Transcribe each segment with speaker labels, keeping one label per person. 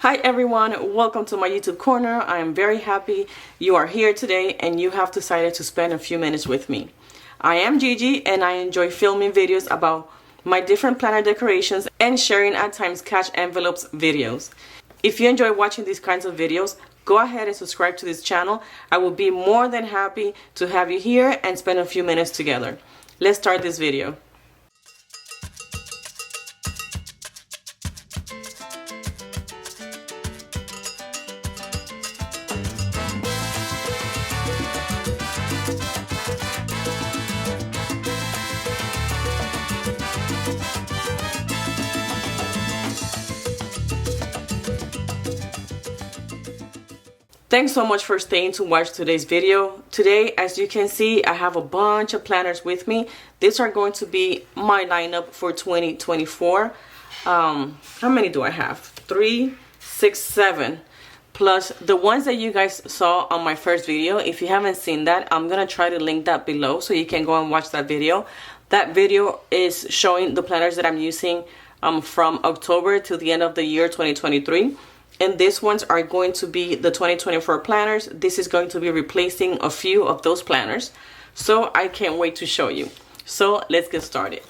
Speaker 1: Hi everyone, welcome to my YouTube corner. I am very happy you are here today and you have decided to spend a few minutes with me. I am Gigi and I enjoy filming videos about my different planner decorations and sharing at times cash envelopes videos. If you enjoy watching these kinds of videos, go ahead and subscribe to this channel. I will be more than happy to have you here and spend a few minutes together. Let's start this video. Thanks so much for staying to watch today's video. Today, as you can see, I have a bunch of planners with me. These are going to be my lineup for 2024. How many do I have? 3, 6, 7. Plus the ones that you guys saw on my first video. If you haven't seen that, I'm gonna try to link that below so you can go and watch that video. That video is showing the planners that I'm using from October to the end of the year 2023. And these ones are going to be the 2024 planners. This is going to be replacing a few of those planners. So I can't wait to show you. So let's get started.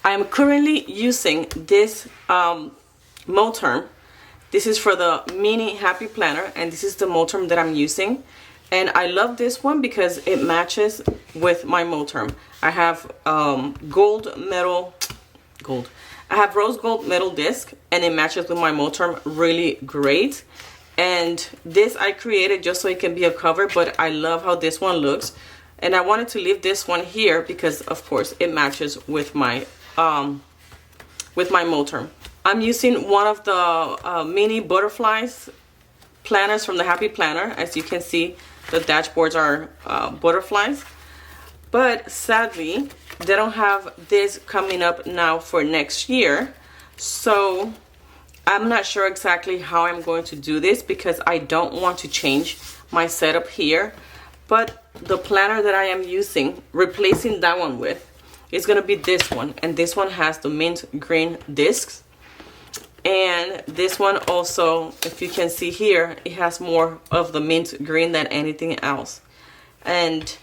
Speaker 1: I am currently using this Moterm. This is for the mini happy planner and this is the Moterm that I'm using. And I love this one because it matches with my Moterm. I have I have rose gold metal disc and it matches with my Moterm really great. And this I created just so it can be a cover, but I love how this one looks. And I wanted to leave this one here because of course it matches with my Moterm. I'm using one of the mini butterflies planners from the Happy Planner. As you can see, the dashboards are butterflies. But sadly, they don't have this coming up now for next year. So I'm not sure exactly how I'm going to do this because I don't want to change my setup here. But the planner that I am using, replacing that one with, is going to be this one. And this one has the mint green discs. And this one also, if you can see here, it has more of the mint green than anything else. And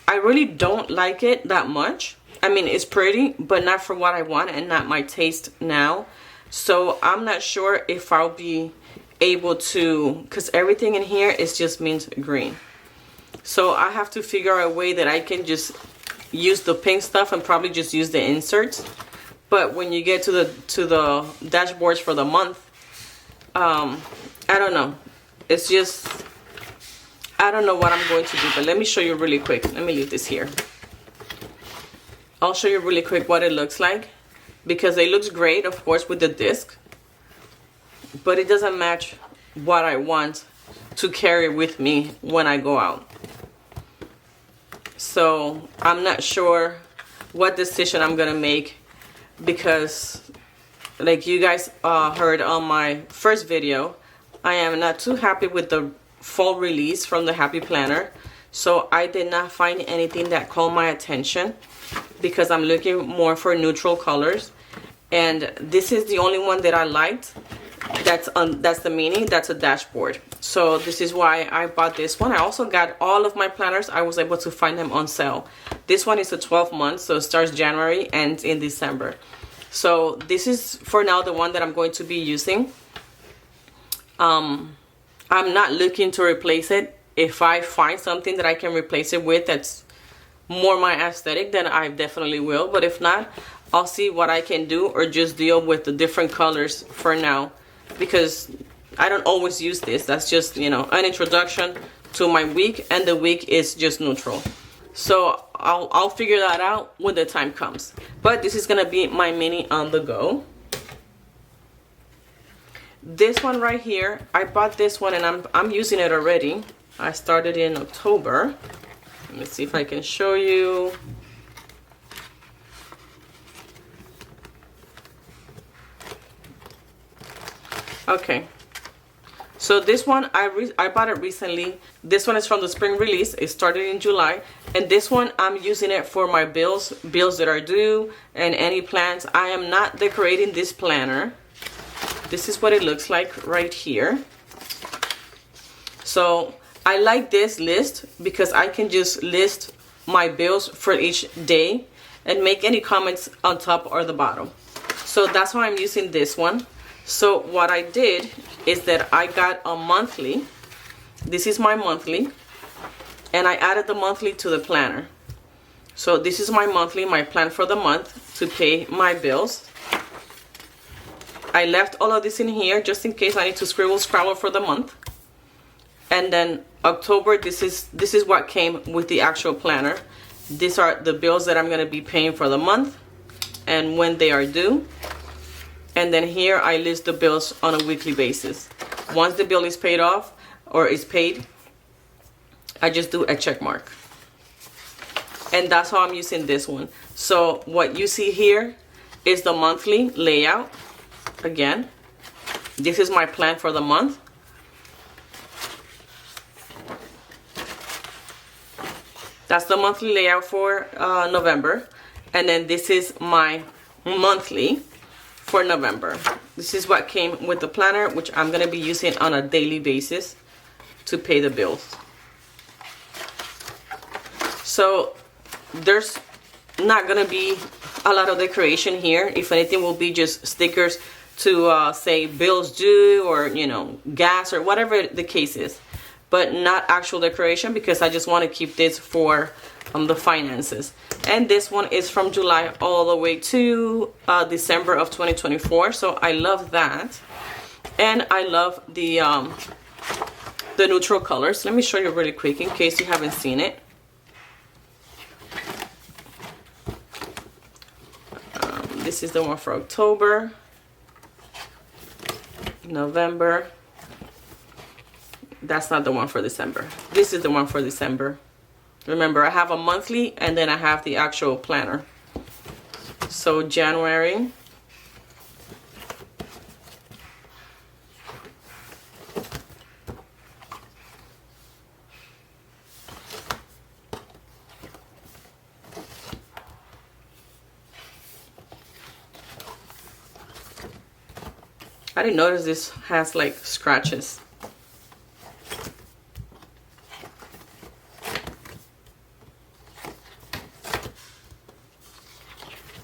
Speaker 1: I really don't like it that much. I mean, it's pretty, but not for what I want and not my taste now. So I'm not sure if I'll be able to, because everything in here is just mint green. So I have to figure out a way that I can just use the pink stuff and probably just use the inserts. But when you get to the dashboards for the month, I don't know. It's just, I don't know what I'm going to do, but let me show you really quick. Let me leave this here. I'll show you really quick what it looks like because it looks great, of course, with the disc, but it doesn't match what I want to carry with me when I go out. So I'm not sure what decision I'm gonna make because, like you guys heard on my first video, I am not too happy with the fall release from the Happy Planner. So I did not find anything that caught my attention because I'm looking more for neutral colors. And this is the only one that I liked. That's the mini, that's a dashboard. So this is why I bought this one. I also got all of my planners. I was able to find them on sale. This one is a 12 months, so it starts January, ends in December. So this is for now the one that I'm going to be using. I'm not looking to replace it. If I find something that I can replace it with that's more my aesthetic, then I definitely will. But if not, I'll see what I can do or just deal with the different colors for now. Because I don't always use this. That's just, you know, an introduction to my week. And the week is just neutral. So I'll figure that out when the time comes. But this is going to be my mini on the go. This one right here, I bought this one and I'm using it already. I started in October. Let me see if I can show you. Okay. So this one, I bought it recently. This one is from the spring release. It started in July. And this one, I'm using it for my bills that are due and any plans. I am not decorating this planner. this is what it looks like right here. So I like this list because I can just list my bills for each day and make any comments on top or the bottom. So that's why I'm using this one. So what I did is that I got a monthly. This is my monthly, and I added the monthly to the planner. So this is my monthly, my plan for the month to pay my bills. I left all of this in here just in case I need to scrabble for the month. And then October, this is what came with the actual planner. These are the bills that I'm going to be paying for the month and when they are due. And then here I list the bills on a weekly basis. Once the bill is paid off or is paid, I just do a check mark. And that's how I'm using this one. So what you see here is the monthly layout. Again, this is my plan for the month. That's the monthly layout for November. And then this is my monthly for November. This is what came with the planner, which I'm going to be using on a daily basis to pay the bills. So there's not going to be a lot of decoration here. If anything, will be just stickers to say bills due, or you know, gas, or whatever the case is, but not actual decoration because I just want to keep this for the finances. And this one is from July all the way to December of 2024. So I love that, and I love the neutral colors. Let me show you really quick in case you haven't seen it. This is the one for October, November. That's not the one for December. This is the one for December. Remember, I have a monthly and then I have the actual planner. So January. I didn't notice this has like scratches.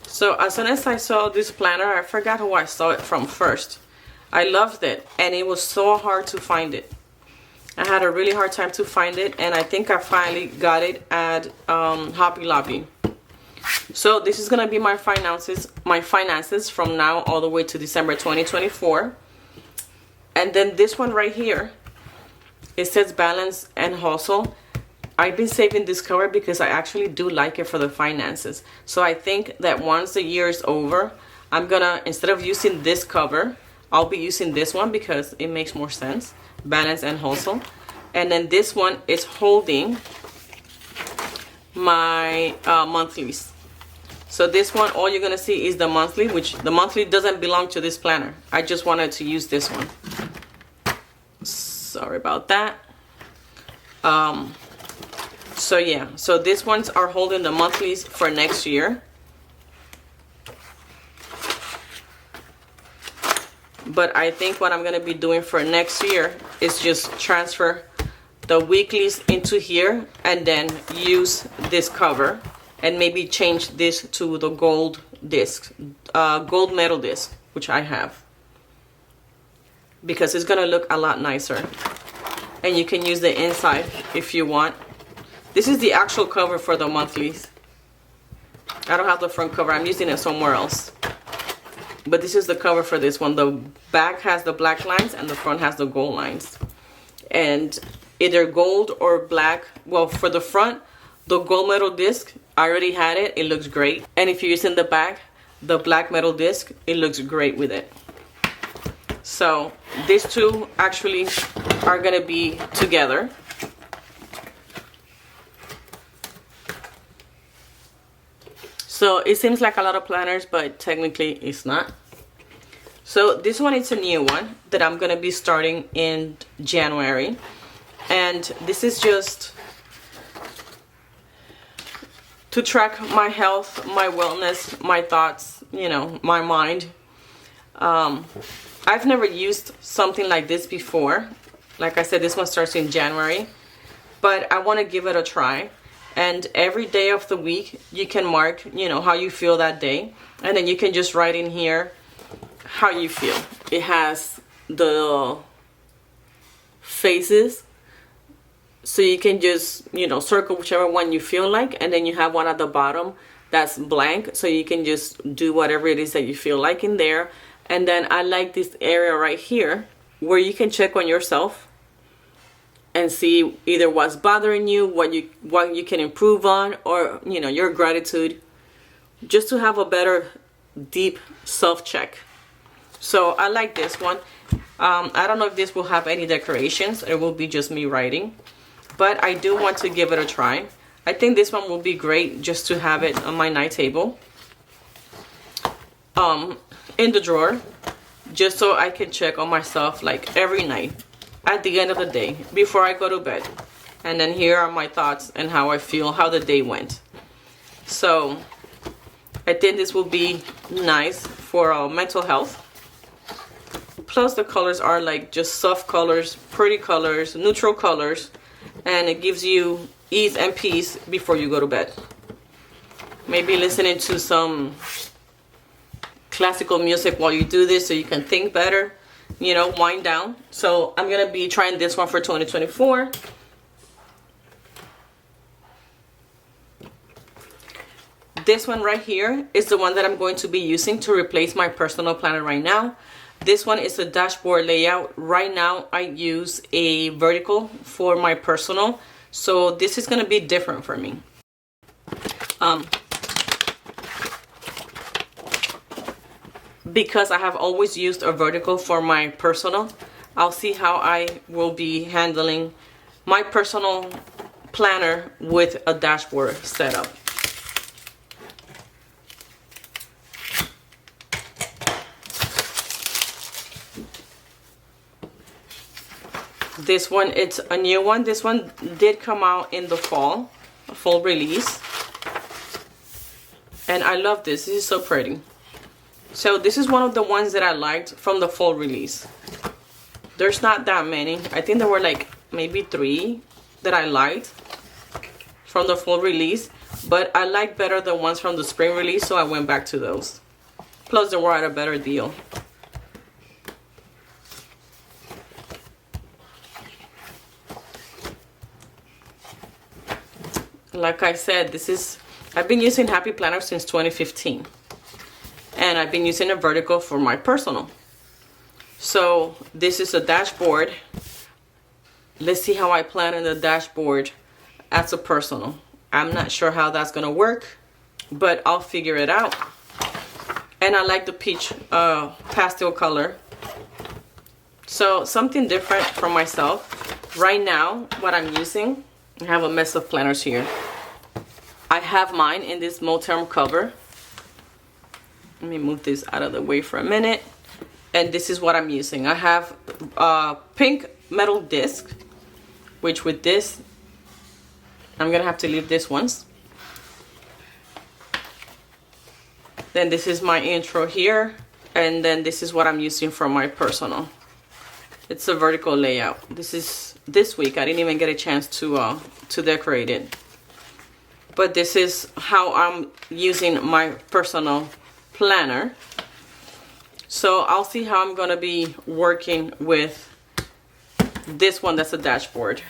Speaker 1: So as soon as I saw this planner, I forgot who I saw it from first. I loved it, and it was so hard to find it. I had a really hard time to find it, and I think I finally got it at Hobby Lobby. So this is gonna be my finances from now all the way to December 2024. And then this one right here, it says balance and hustle. I've been saving this cover because I actually do like it for the finances. So I think that once the year is over, I'm gonna, instead of using this cover, I'll be using this one because it makes more sense. Balance and hustle. And then this one is holding my monthlies. So this one, all you're gonna see is the monthly, which the monthly doesn't belong to this planner. I just wanted to use this one. Sorry about that. So yeah, so these ones are holding the monthlies for next year. But I think what I'm gonna be doing for next year is just transfer the weeklies into here and then use this cover. And maybe change this to the gold disc, gold metal disc, which I have. Because it's gonna look a lot nicer. And you can use the inside if you want. This is the actual cover for the monthlies. I don't have the front cover, I'm using it somewhere else. But this is the cover for this one. The back has the black lines and the front has the gold lines. And either gold or black, well, for the front, the gold metal disc, I already had it, it looks great. And if you're using the back, the black metal disc, it looks great with it. So these two actually are gonna be together. So it seems like a lot of planners, but technically it's not. So this one is a new one that I'm gonna be starting in January. And this is just to track my health, my wellness, my thoughts, you know, my mind. I've never used something like this before. Like I said, this one starts in January, but I want to give it a try. And every day of the week you can mark, you know, how you feel that day, and then you can just write in here how you feel. It has the faces, so you can just, you know, circle whichever one you feel like, and then you have one at the bottom that's blank, so you can just do whatever it is that you feel like in there. And then I like this area right here where you can check on yourself and see either what's bothering you, what you can improve on, or, you know, your gratitude, just to have a better deep self-check. So I like this one. I don't know if this will have any decorations. It will be just me writing, but I do want to give it a try. I think this one will be great just to have it on my night table, in the drawer, just so I can check on myself like every night at the end of the day before I go to bed. And then here are my thoughts and how I feel, how the day went. So I think this will be nice for mental health. Plus the colors are like just soft colors, pretty colors, neutral colors, and it gives you ease and peace before you go to bed. Maybe listening to some classical music while you do this so you can think better, you know, wind down. So I'm gonna be trying this one for 2024. This one right here is the one that I'm going to be using to replace my personal planner right now. This one is a dashboard layout. Right now I use a vertical for my personal, so this is going to be different for me. Because I have always used a vertical for my personal, I'll see how I will be handling my personal planner with a dashboard setup. This one, it's a new one. This one did come out in the fall, a full release. And I love this. This is so pretty. So this is one of the ones that I liked from the full release. There's not that many. I think there were like maybe 3 that I liked from the full release. But I like better the ones from the spring release, so I went back to those. Plus they were at a better deal. Like I said, I've been using Happy Planner since 2015. And I've been using a vertical for my personal. So this is a dashboard. Let's see how I plan in the dashboard as a personal. I'm not sure how that's gonna work, but I'll figure it out. And I like the peach pastel color. So something different from myself. Right now, what I'm using, I have a mess of planners here. I have mine in this Moterm cover. Let me move this out of the way for a minute. And this is what I'm using. I have a pink metal disc, which with this, I'm gonna have to leave this once. Then this is my intro here. And then this is what I'm using for my personal. It's a vertical layout. This week I didn't even get a chance to decorate it. But this is how I'm using my personal planner. So I'll see how I'm gonna be working with this one that's a dashboard.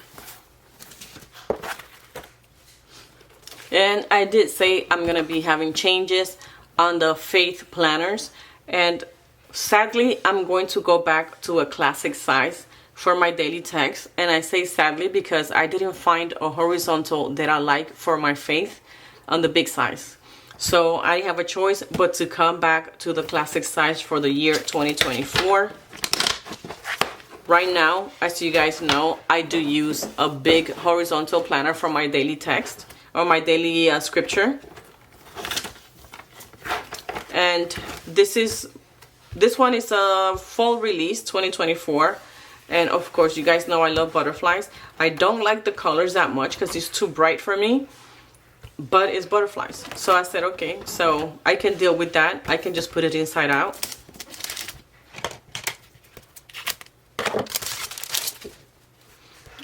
Speaker 1: And I did say I'm gonna be having changes on the Faith planners, and sadly I'm going to go back to a classic size for my daily text. And I say sadly because I didn't find a horizontal that I like for my Faith on the big size. So I have a choice but to come back to the classic size for the year 2024. Right now, as you guys know, I do use a big horizontal planner for my daily text or my daily scripture. And this one is a fall release 2024. And of course, you guys know I love butterflies. I don't like the colors that much because it's too bright for me, but it's butterflies. So I said, okay, so I can deal with that. I can just put it inside out.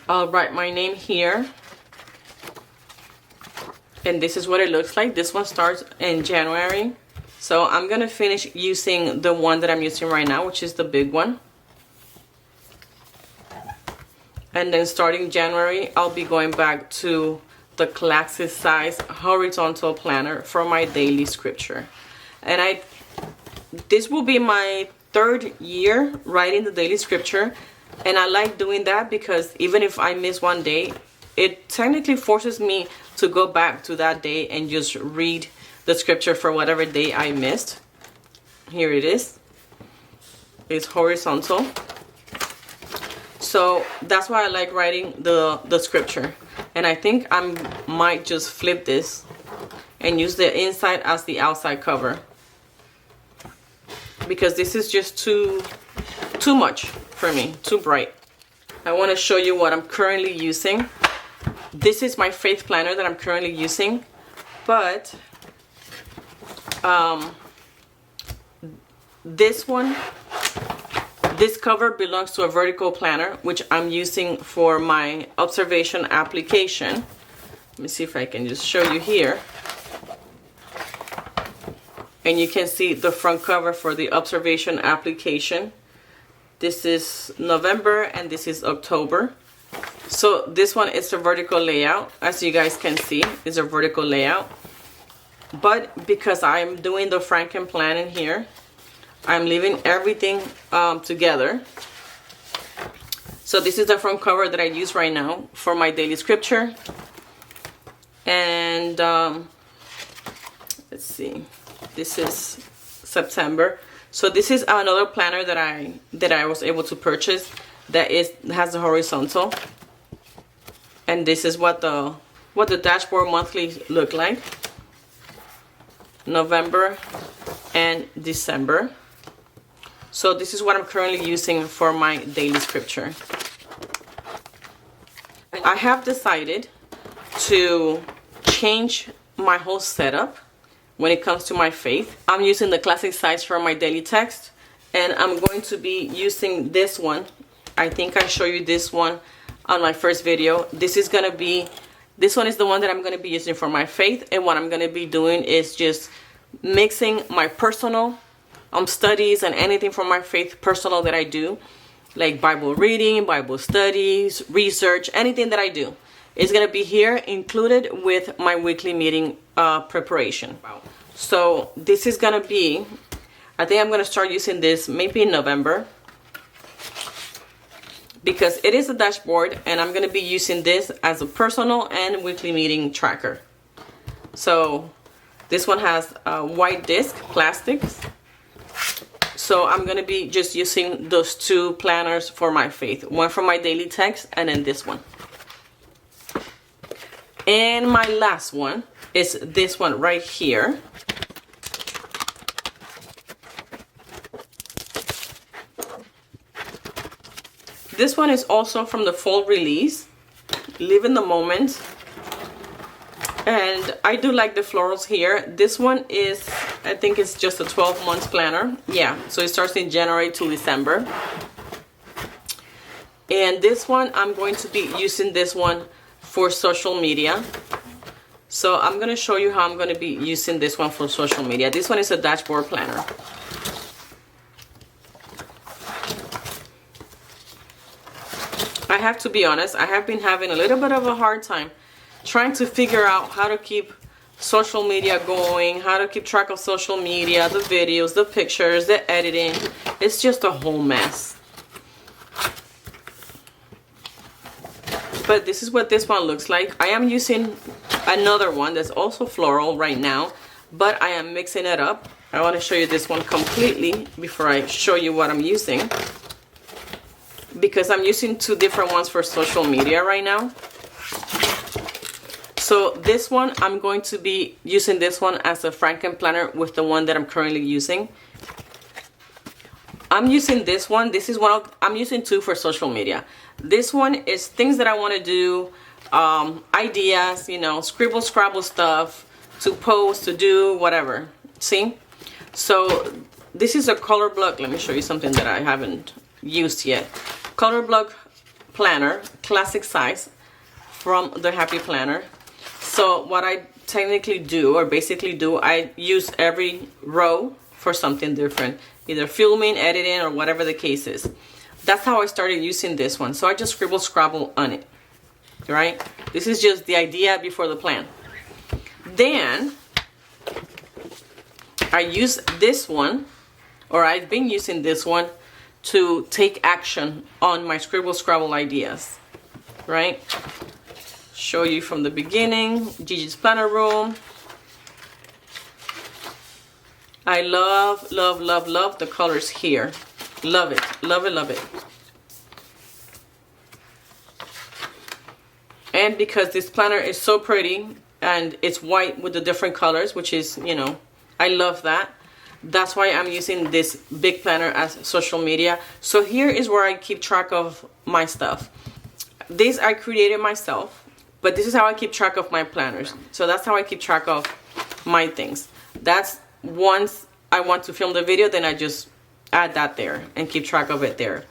Speaker 1: I'll write my name here. And this is what it looks like. This one starts in January. So I'm gonna finish using the one that I'm using right now, which is the big one. And then starting January, I'll be going back to the classic size horizontal planner for my daily scripture. And this will be my 3rd year writing the daily scripture. And I like doing that because even if I miss one day, it technically forces me to go back to that day and just read the scripture for whatever day I missed. Here it is. It's horizontal. So that's why I like writing the scripture. And I think I might just flip this and use the inside as the outside cover, because this is just too much for me, too bright. I want to show you what I'm currently using. This is my faith planner that I'm currently using, but this cover belongs to a vertical planner, which I'm using for my observation application. Let me see if I can just show you here. And you can see the front cover for the observation application. This is November and this is October. So this one is a vertical layout. As you guys can see, it's a vertical layout. But because I'm doing the Franken plan in here, I'm leaving everything together. So this is the front cover that I use right now for my daily scripture. And let's see, this is September. So this is another planner that I was able to purchase that has the horizontal. And this is what the dashboard monthly look like. November and December. So this is what I'm currently using for my daily scripture. I have decided to change my whole setup when it comes to my faith. I'm using the classic size for my daily text, and I'm going to be using this one. I think I show you this one on my first video. This one is the one that I'm going to be using for my faith, and what I'm going to be doing is just mixing my personal studies and anything from my faith personal that I do, like Bible reading, Bible studies, research, anything that I do is going to be here included with my weekly meeting preparation. So this is going to be, I think I'm going to start using this maybe in November, because it is a dashboard and I'm going to be using this as a personal and weekly meeting tracker. So this one has white disc plastics. So I'm going to be just using those 2 planners for my faith. One for my daily text and then this one. And my last one is this one right here. This one is also from the fall release, Live in the Moment. And I do like the florals here. This one is, I think it's just a 12-month planner. Yeah, so it starts in January to December. And this one, I'm going to be using this one for social media. So I'm going to show you how I'm going to be using this one for social media. This one is a dashboard planner. I have to be honest, I have been having a little bit of a hard time trying to figure out how to keep social media going, how to keep track of social media, the videos, the pictures, the editing. It's just a whole mess. But this is what this one looks like. I am using another one that's also floral right now, but I am mixing it up. I want to show you this one completely before I show you what I'm using, because I'm using 2 different ones for social media right now. So this one, I'm going to be using this one as a Franken planner with the one that I'm currently using. I'm using this one. This is I'm using 2 for social media. This one is things that I want to do, ideas, you know, scribble, scrabble stuff to post, to do, whatever. See? So this is a color block. Let me show you something that I haven't used yet. Color block planner, classic size from the Happy Planner. So what I technically do, or basically do, I use every row for something different, either filming, editing, or whatever the case is. That's how I started using this one. So I just scribble scrabble on it, right? This is just the idea before the plan. Then I use this one, or I've been using this one to take action on my scribble scrabble ideas, right? Show you from the beginning, Gigi's Planner Room. I love, love, love, love the colors here. Love it, love it, love it. And because this planner is so pretty and it's white with the different colors, which is, you know, I love that. That's why I'm using this big planner as social media. So here is where I keep track of my stuff. This I created myself, but this is how I keep track of my planners. So that's how I keep track of my things. That's once I want to film the video, then I just add that there and keep track of it there.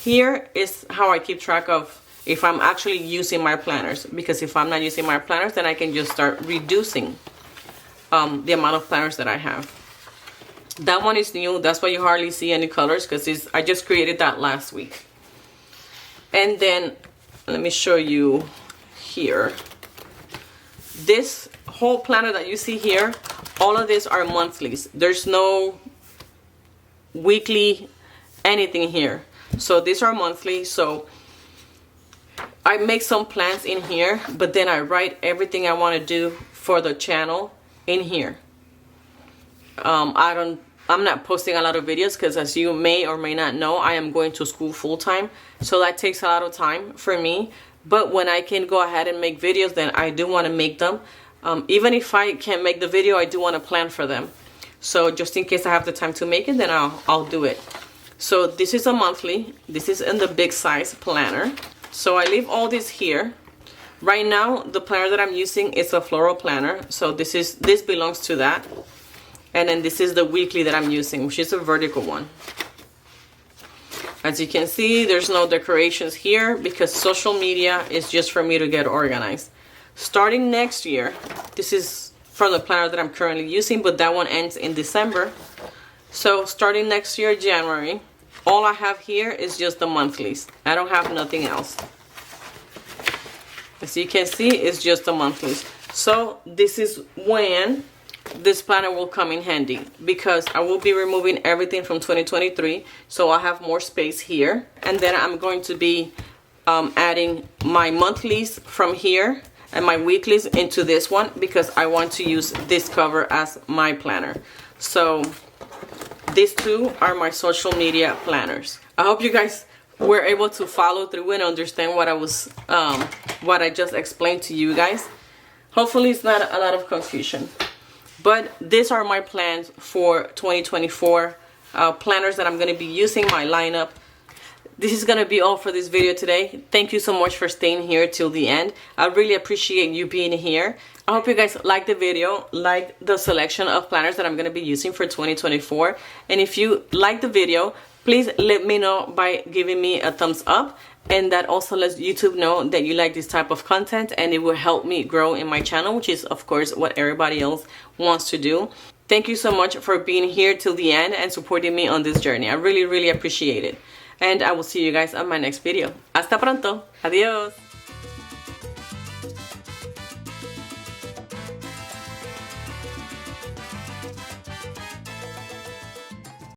Speaker 1: Here is how I keep track of if I'm actually using my planners, because if I'm not using my planners, then I can just start reducing the amount of planners that I have. That one is new. That's why you hardly see any colors, because I just created that last week. And then let me show you here. This whole planner that you see here, all of these are monthlies. There's no weekly anything here. So these are monthly. So I make some plans in here, but then I write everything I want to do for the channel in here. I'm not posting a lot of videos because, as you may or may not know, I am going to school full-time, so that takes a lot of time for me. But when I can go ahead and make videos, then I do want to make them. Even if I can't make the video, I do want to plan for them. So just in case I have the time to make it, then I'll do it. So this is a monthly. This is in the big size planner. So I leave all this here. Right now, the planner that I'm using is a floral planner. So this belongs to that. And then this is the weekly that I'm using, which is a vertical one. As you can see, there's no decorations here because social media is just for me to get organized. Starting next year, this is from the planner that I'm currently using, but that one ends in December. So starting next year, January, all I have here is just the monthlies. I don't have nothing else. As you can see, it's just the monthlies. So this is when this planner will come in handy, because I will be removing everything from 2023, so I have more space here. And then I'm going to be adding my monthlies from here and my weeklies into this one, because I want to use this cover as my planner. So these two are my social media planners. I hope you guys were able to follow through and understand what I just explained to you guys. Hopefully it's not a lot of confusion. But these are my plans for 2024, planners that I'm going to be using, my lineup. This is going to be all for this video today. Thank you so much for staying here till the end. I really appreciate you being here. I hope you guys liked the video, liked the selection of planners that I'm going to be using for 2024. And if you like the video, please let me know by giving me a thumbs up. And that also lets YouTube know that you like this type of content, and it will help me grow in my channel, which is of course what everybody else wants to do. Thank you so much for being here till the end and supporting me on this journey. I really, really appreciate it. And I will see you guys on my next video. Hasta pronto. Adios.